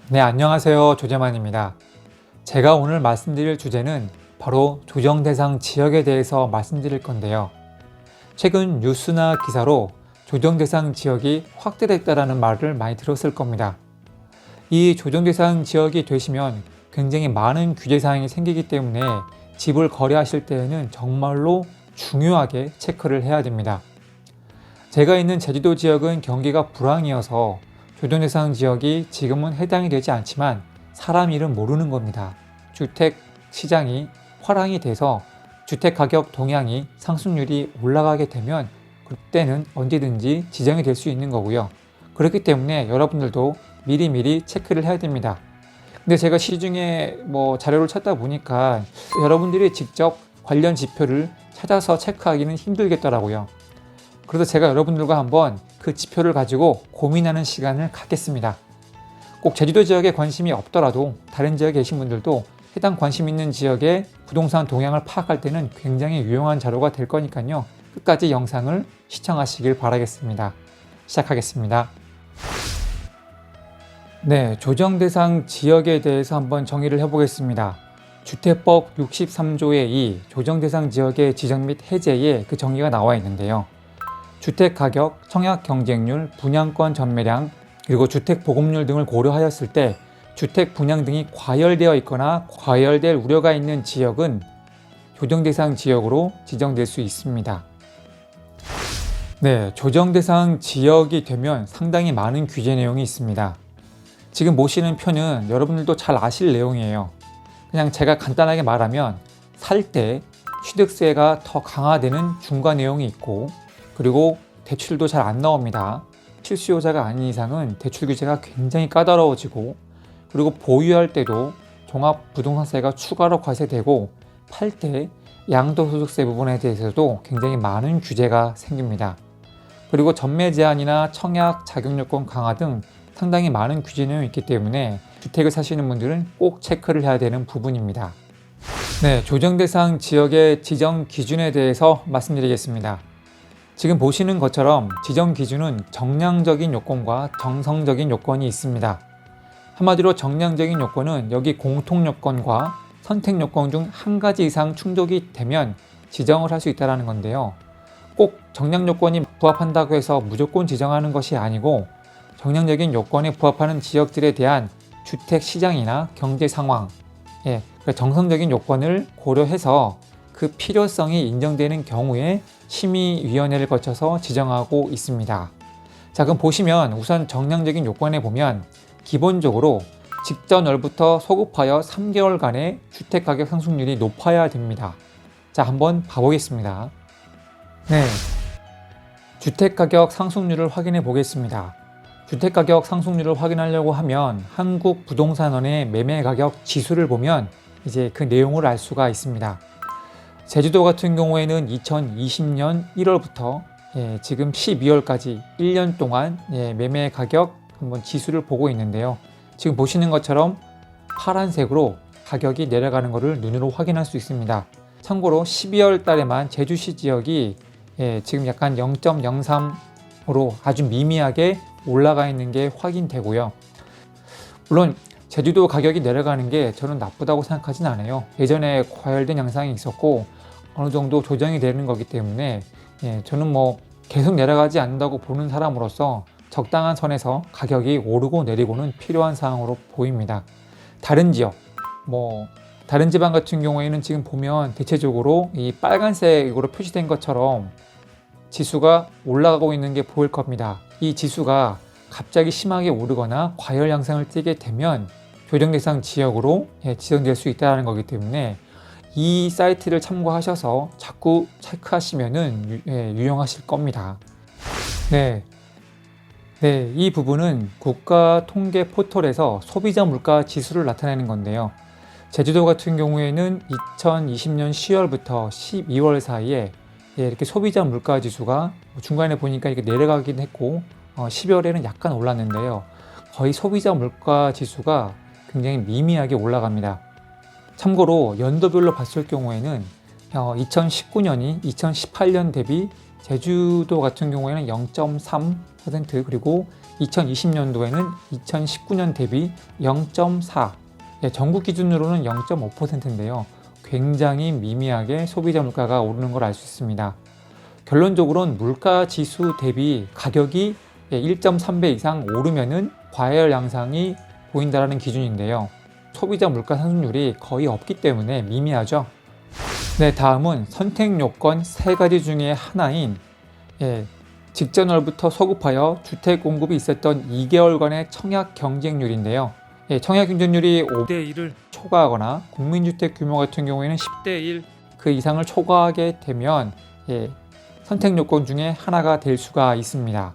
네, 안녕하세요. 조재만입니다. 제가 오늘 말씀드릴 주제는 바로 조정 대상 지역에 대해서 말씀드릴 건데요. 최근 뉴스나 기사로 조정 대상 지역이 확대됐다라는 말을 많이 들었을 겁니다. 이 조정 대상 지역이 되시면 굉장히 많은 규제 사항이 생기기 때문에 집을 거래하실 때에는 정말로 중요하게 체크를 해야 됩니다. 제가 있는 제주도 지역은 경기가 불황이어서 조정 대상 지역이 지금은 해당이 되지 않지만 사람 일은 모르는 겁니다. 주택 시장이 화랑이 돼서 주택 가격 동향이 상승률이 올라가게 되면 그때는 언제든지 지정이 될 수 있는 거고요. 그렇기 때문에 여러분들도 미리미리 체크를 해야 됩니다. 근데 제가 시중에 자료를 찾다 보니까 여러분들이 직접 관련 지표를 찾아서 체크하기는 힘들겠더라고요. 그래서 제가 여러분들과 한번 그 지표를 가지고 고민하는 시간을 갖겠습니다. 꼭 제주도 지역에 관심이 없더라도 다른 지역에 계신 분들도 해당 관심 있는 지역의 부동산 동향을 파악할 때는 굉장히 유용한 자료가 될 거니까요. 끝까지 영상을 시청하시길 바라겠습니다. 시작하겠습니다. 네, 조정 대상 지역에 대해서 한번 정의를 해보겠습니다. 주택법 63조의 2 조정 대상 지역의 지정 및 해제에 그 정의가 나와 있는데요. 주택 가격, 청약 경쟁률, 분양권 전매량, 그리고 주택 보급률 등을 고려하였을 때 주택 분양 등이 과열되어 있거나 과열될 우려가 있는 지역은 조정 대상 지역으로 지정될 수 있습니다. 네, 조정 대상 지역이 되면 상당히 많은 규제 내용이 있습니다. 지금 보시는 표는 여러분들도 잘 아실 내용이에요. 그냥 제가 간단하게 말하면 살 때 취득세가 더 강화되는 중과 내용이 있고, 그리고 대출도 잘 안 나옵니다. 실수요자가 아닌 이상은 대출 규제가 굉장히 까다로워지고, 그리고 보유할 때도 종합부동산세가 추가로 과세되고, 팔 때 양도소득세 부분에 대해서도 굉장히 많은 규제가 생깁니다. 그리고 전매 제한이나 청약 자격요건 강화 등 상당히 많은 규제 내용이 있기 때문에 주택을 사시는 분들은 꼭 체크를 해야 되는 부분입니다. 네, 조정 대상 지역의 지정 기준에 대해서 말씀드리겠습니다. 지금 보시는 것처럼 지정 기준은 정량적인 요건과 정성적인 요건이 있습니다. 한마디로 정량적인 요건은 여기 공통 요건과 선택 요건 중 한 가지 이상 충족이 되면 지정을 할 수 있다는 건데요. 꼭 정량 요건이 부합한다고 해서 무조건 지정하는 것이 아니고, 정량적인 요건에 부합하는 지역들에 대한 주택 시장이나 경제 상황, 정성적인 요건을 고려해서 그 필요성이 인정되는 경우에 심의위원회를 거쳐서 지정하고 있습니다. 자, 그럼 보시면 우선 정량적인 요건에 보면 기본적으로 직전월부터 소급하여 3개월간의 주택가격 상승률이 높아야 됩니다. 자, 한번 봐보겠습니다. 네, 주택가격 상승률을 확인해 보겠습니다. 주택가격 상승률을 확인하려고 하면 한국부동산원의 매매가격 지수를 보면 이제 그 내용을 알 수가 있습니다. 제주도 같은 경우에는 2020년 1월부터 지금 12월까지 1년 동안 매매가격 한번 지수를 보고 있는데요. 지금 보시는 것처럼 파란색으로 가격이 내려가는 것을 눈으로 확인할 수 있습니다. 참고로 12월 달에만 제주시 지역이 지금 약간 0.03으로 아주 미미하게 올라가 있는 게 확인되고요. 물론 제주도 가격이 내려가는 게 저는 나쁘다고 생각하진 않아요. 예전에 과열된 양상이 있었고 어느 정도 조정이 되는 거기 때문에 저는 계속 내려가지 않는다고 보는 사람으로서 적당한 선에서 가격이 오르고 내리고는 필요한 사항으로 보입니다. 다른 지역, 다른 지방 같은 경우에는 지금 보면 대체적으로 이 빨간색으로 표시된 것처럼 지수가 올라가고 있는 게 보일 겁니다. 이 지수가 갑자기 심하게 오르거나 과열 양상을 띠게 되면 조정 대상 지역으로 지정될 수 있다는 거기 때문에 이 사이트를 참고하셔서 자꾸 체크하시면은 유용하실 겁니다. 네, 이 부분은 국가 통계 포털에서 소비자 물가 지수를 나타내는 건데요. 제주도 같은 경우에는 2020년 10월부터 12월 사이에 이렇게 소비자 물가 지수가 중간에 보니까 이렇게 내려가긴 했고 12월에는 약간 올랐는데요. 거의 소비자 물가 지수가 굉장히 미미하게 올라갑니다. 참고로 연도별로 봤을 경우에는 2019년이 2018년 대비 제주도 같은 경우에는 0.3% 그리고 2020년도에는 2019년 대비 0.4, 전국 기준으로는 0.5%인데요. 굉장히 미미하게 소비자 물가가 오르는 걸 알 수 있습니다. 결론적으로는 물가 지수 대비 가격이 1.3배 이상 오르면은 과열 양상이 보인다는 기준인데요. 소비자 물가 상승률이 거의 없기 때문에 미미하죠. 네, 다음은 선택 요건 3가지 중에 하나인 직전월부터 소급하여 주택 공급이 있었던 2개월간의 청약 경쟁률인데요. 청약 경쟁률이 5대1을 초과하거나 국민주택 규모 같은 경우에는 10대1 그 이상을 초과하게 되면 선택 요건 중에 하나가 될 수가 있습니다.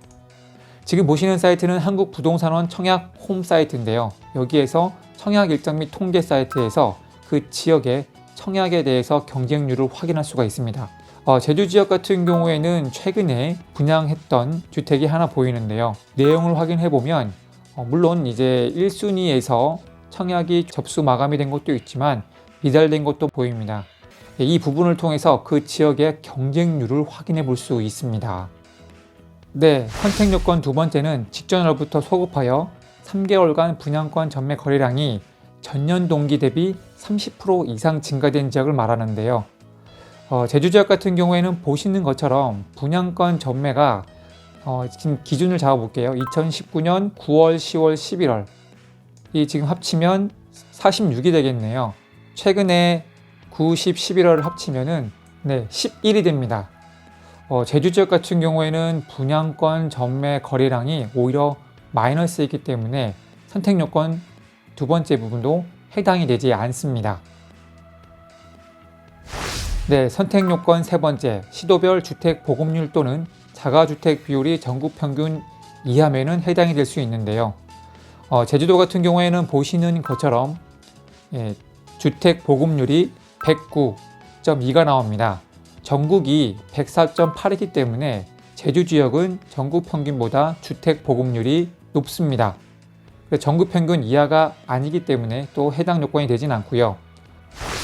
지금 보시는 사이트는 한국부동산원 청약 홈 사이트인데요. 여기에서 청약 일정 및 통계 사이트에서 그 지역의 청약에 대해서 경쟁률을 확인할 수가 있습니다. 제주 지역 같은 경우에는 최근에 분양했던 주택이 하나 보이는데요. 내용을 확인해 보면 물론 이제 1순위에서 청약이 접수 마감이 된 것도 있지만 미달된 것도 보입니다. 이 부분을 통해서 그 지역의 경쟁률을 확인해 볼 수 있습니다. 네, 선택 요건 두 번째는 직전월부터 소급하여 3개월간 분양권 전매 거래량이 전년 동기 대비 30% 이상 증가된 지역을 말하는데요. 제주 지역 같은 경우에는 보시는 것처럼 분양권 전매가 지금 기준을 잡아볼게요. 2019년 9월, 10월, 11월 이 지금 합치면 46이 되겠네요. 최근에 9, 10, 11월을 합치면은 11이 됩니다. 제주 지역 같은 경우에는 분양권 전매 거래량이 오히려 마이너스이기 때문에 선택 요건 두 번째 부분도 해당이 되지 않습니다. 네, 선택 요건 세 번째, 시도별 주택 보급률 또는 자가주택 비율이 전국 평균 이하면은 해당이 될 수 있는데요. 제주도 같은 경우에는 보시는 것처럼 주택 보급률이 109.2가 나옵니다. 전국이 104.8이기 때문에 제주 지역은 전국 평균보다 주택 보급률이 높습니다. 전국 평균 이하가 아니기 때문에 또 해당 요건이 되진 않고요.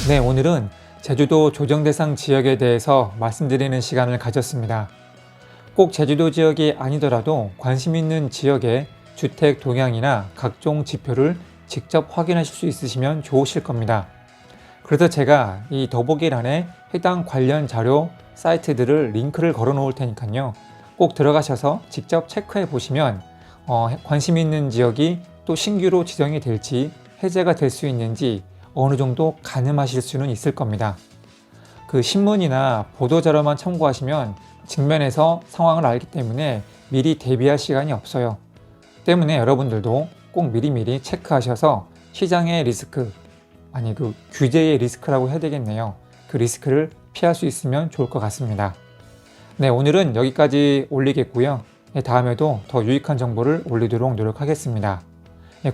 네, 오늘은 제주도 조정 대상 지역에 대해서 말씀드리는 시간을 가졌습니다. 꼭 제주도 지역이 아니더라도 관심 있는 지역의 주택 동향이나 각종 지표를 직접 확인하실 수 있으시면 좋으실 겁니다. 그래서 제가 이 더보기란에 해당 관련 자료 사이트들을 링크를 걸어 놓을 테니까요. 꼭 들어가셔서 직접 체크해 보시면 관심 있는 지역이 또 신규로 지정이 될지 해제가 될 수 있는지 어느 정도 가늠하실 수는 있을 겁니다. 그 신문이나 보도자료만 참고하시면 직면에서 상황을 알기 때문에 미리 대비할 시간이 없어요. 때문에 여러분들도 꼭 미리미리 체크하셔서 시장의 리스크, 그 규제의 리스크라고 해야 되겠네요. 그 리스크를 피할 수 있으면 좋을 것 같습니다. 네, 오늘은 여기까지 올리겠고요. 다음에도 더 유익한 정보를 올리도록 노력하겠습니다.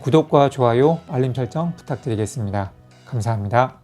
구독과 좋아요, 알림 설정 부탁드리겠습니다. 감사합니다.